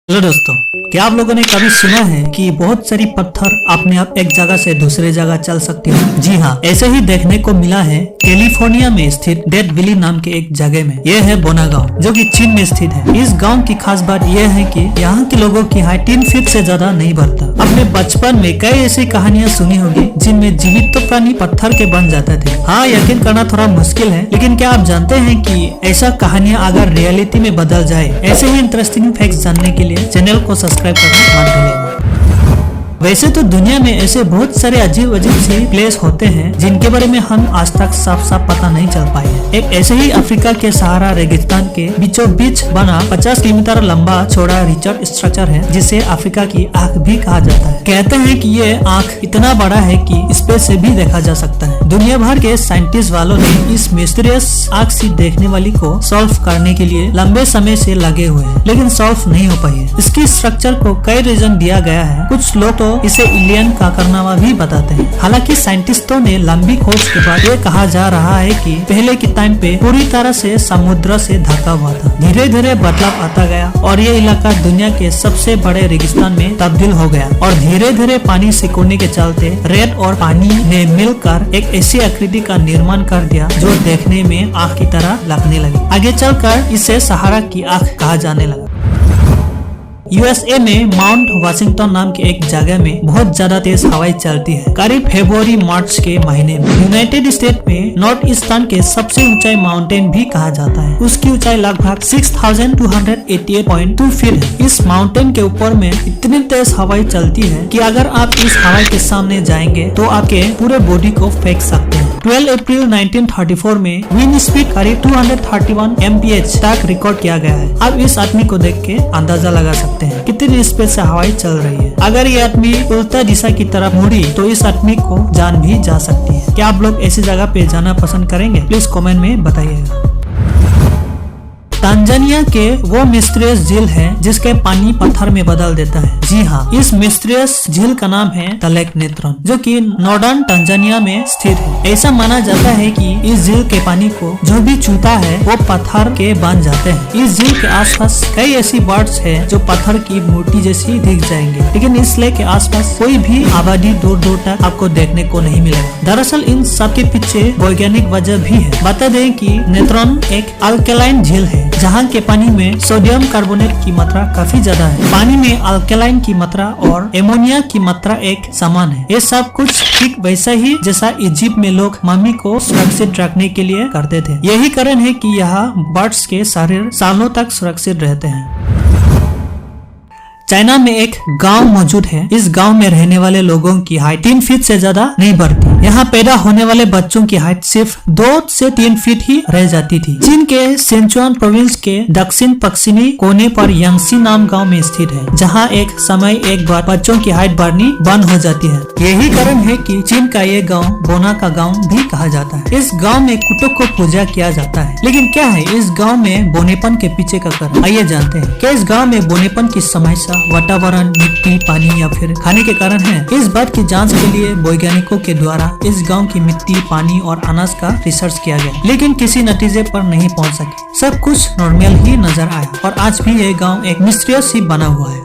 Hello दोस्तों, क्या आप लोगों ने कभी सुना है कि बहुत सारी पत्थर अपने आप एक जगह से दूसरे जगह चल सकती हैं? जी हाँ, ऐसे ही देखने को मिला है कैलिफोर्निया में स्थित डेथ वैली नाम के एक जगह में। यह है बोना गांव, जो कि चीन में स्थित है। इस गांव की खास बात यह है कि यहाँ के लोगों की हाइट 3 फीट से ज्यादा नहीं बढ़ता। अपने बचपन में कई ऐसी कहानियाँ सुनी होगी जिनमें जीवित तो प्राणी पत्थर के बन जाते थे। हाँ, यकीन करना थोड़ा मुश्किल है, लेकिन क्या आप जानते हैं कि ऐसा कहानियाँ अगर रियलिटी में बदल जाए? ऐसे ही इंटरेस्टिंग फैक्ट्स जानने के लिए चैनल को सब्सक्राइब करना मत भूलिएगा। वैसे तो दुनिया में ऐसे बहुत सारे अजीब अजीब से प्लेस होते हैं जिनके बारे में हम आज तक साफ साफ पता नहीं चल पाए हैं। एक ऐसे ही अफ्रीका के सहारा रेगिस्तान के बीचों बीच बना 50 किलोमीटर लंबा चौड़ा रिसर्च स्ट्रक्चर है, जिसे अफ्रीका की आंख भी कहा जाता है। कहते हैं कि ये आंख इतना बड़ा है कि स्पेस से भी देखा जा सकता है। दुनिया भर के साइंटिस्ट वालों ने इस मिस्टीरियस आंख से देखने वाली को सॉल्व करने के लिए लंबे समय से लगे हुए हैं, लेकिन सॉल्व नहीं हो पाई है। इसकी स्ट्रक्चर को कई रीजन दिया गया है। कुछ लोग तो इसे एलियन का कारनामा भी बताते हैं। हालांकि साइंटिस्टों ने लंबी खोज के बाद ये कहा जा रहा है कि पहले के टाइम पे पूरी तरह से समुद्र से ढका हुआ था। धीरे धीरे बदलाव आता गया और ये इलाका दुनिया के सबसे बड़े रेगिस्तान में तब्दील हो गया, और धीरे धीरे पानी सिकुड़ने के चलते रेत और पानी ने मिलकर एक ऐसी आकृति का निर्माण कर दिया जो देखने में आँख की तरह लगने लगी। आगे चलकर इसे सहारा की आँख कहा जाने लगा। यूएसए में माउंट वाशिंगटन नाम के एक जगह में बहुत ज्यादा तेज हवाएं चलती है, करीब फरवरी मार्च के महीने में। यूनाइटेड स्टेट में नॉर्थ ईस्टर्न के सबसे ऊंचाई माउंटेन भी कहा जाता है। उसकी ऊंचाई लगभग 6288.2 फीट है। इस माउंटेन के ऊपर में इतनी तेज हवाएं चलती है कि अगर आप इस हवा के सामने जाएंगे तो आपके पूरे बॉडी को फेंक सकते हैं। 12 अप्रैल 1934 में विंड स्पीड करीब 231 mph तक रिकॉर्ड किया गया है। आप इस आदमी को देख के अंदाजा लगा सकते हैं कितनी स्पीड से हवाएं चल रही है। अगर ये आदमी उल्टा दिशा की तरफ मुड़ी तो इस आदमी को जान भी जा सकती है। क्या आप लोग ऐसी जगह पे जाना पसंद करेंगे? प्लीज कमेंट में बताइएगा। तांजानिया के वो मिस्टीरियस झील है जिसके पानी पत्थर में बदल देता है। जी हाँ, इस मिस्टीरियस झील का नाम है द लेक नेत्रोन, जो कि नॉर्दर्न तांजानिया में स्थित है। ऐसा माना जाता है कि इस झील के पानी को जो भी छूता है वो पत्थर के बन जाते हैं। इस झील के आसपास कई ऐसी बर्ड्स है जो पत्थर की मूर्ति जैसी दिख जाएंगे, लेकिन इस लेक के आसपास कोई भी आबादी दूर दूर तक आपको देखने को नहीं मिलेगा। दरअसल इन सब के पीछे वैज्ञानिक वजह भी है। बता दें कि नेत्रोन एक अल्कलाइन झील है जहाँ के पानी में सोडियम कार्बोनेट की मात्रा काफी ज्यादा है। पानी में अल्कलाइन की मात्रा और एमोनिया की मात्रा एक समान है। ये सब कुछ ठीक वैसा ही जैसा इजिप्ट में लोग मम्मी को सुरक्षित रखने के लिए करते थे। यही कारण है कि यहाँ बर्ड्स के शरीर सालों तक सुरक्षित रहते हैं। चाइना में एक गांव मौजूद है। इस गांव में रहने वाले लोगों की हाइट 3 फीट से ज्यादा नहीं बढ़ती। यहाँ पैदा होने वाले बच्चों की हाइट सिर्फ 2 से 3 फीट ही रह जाती थी। चीन के सिंचुआन प्रोविंस के दक्षिण पश्चिमी कोने पर यांगसी नाम गांव में स्थित है, जहाँ एक समय एक बार बच्चों की हाइट बढ़नी बंद हो जाती है। यही कारण है कि चीन का ये गाँव बोना का गाँव भी कहा जाता है। इस गाँव में कुटुक को पूजा किया जाता है। लेकिन क्या है इस गाँव में बोनेपन के पीछे का कारण? आइए जानते हैं। क्या इस गाँव में बोनेपन की समस्या वातावरण, मिट्टी, पानी या फिर खाने के कारण है? इस बात की जांच के लिए वैज्ञानिकों के द्वारा इस गांव की मिट्टी, पानी और अनाज का रिसर्च किया गया, लेकिन किसी नतीजे पर नहीं पहुंच सके। सब कुछ नॉर्मल ही नजर आया और आज भी ये गांव एक मिस्टीरियस ही बना हुआ है।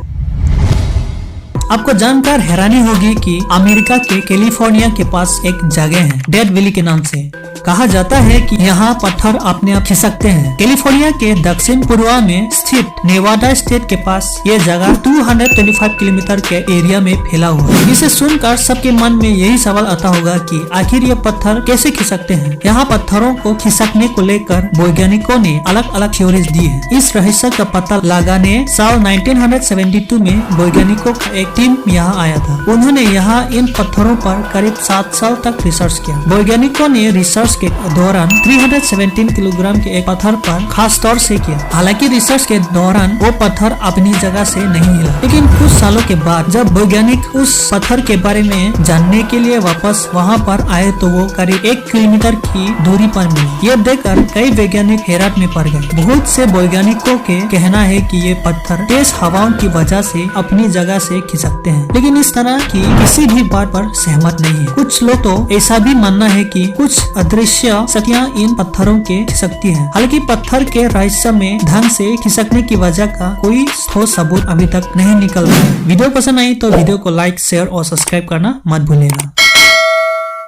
आपको जानकर हैरानी होगी कि अमेरिका के कैलिफोर्निया के पास एक जगह है डेथ वैली के नाम से। कहा जाता है कि यहाँ पत्थर अपने आप खिसकते हैं। कैलिफोर्निया के दक्षिण पूर्व में स्थित नेवाडा स्टेट के पास ये जगह 225 किलोमीटर के एरिया में फैला हुआ है। इसे सुनकर सबके मन में यही सवाल आता होगा कि आखिर ये पत्थर कैसे खिसकते हैं। यहाँ पत्थरों को खिसकने को लेकर वैज्ञानिकों ने अलग अलग थ्योरीज दी है। इस रहस्य का पता लगाने साल 1972 में वैज्ञानिकों का एक टीम यहाँ आया था। उन्होंने यहाँ इन पत्थरों पर करीब 7 साल तक रिसर्च किया। वैज्ञानिकों ने रिसर्च के दौरान 317 किलोग्राम के एक पत्थर पर खास तौर से किया। हालांकि रिसर्च के दौरान वो पत्थर अपनी जगह से नहीं हिला, लेकिन कुछ सालों के बाद जब वैज्ञानिक उस पत्थर के बारे में जानने के लिए वापस वहाँ पर आए तो वो करीब 1 किलोमीटर की दूरी पर मिला। ये देखकर कई वैज्ञानिक हैरत में पड़ गए। बहुत से वैज्ञानिकों के कहना है कि ये पत्थर तेज हवाओं की वजह से अपनी जगह से खिसकते हैं, लेकिन इस तरह की किसी भी बात पर सहमत नहीं है। कुछ लोग तो ऐसा भी मानना है कि कुछ अदृश्य दृश्य शक्तियाँ इन पत्थरों के खिसकती है। हालांकि पत्थर के रहस्य में ढंग से खिसकने की वजह का कोई ठोस सबूत अभी तक नहीं निकल रहा है। वीडियो पसंद आई तो वीडियो को लाइक, शेयर और सब्सक्राइब करना मत भूलिएगा।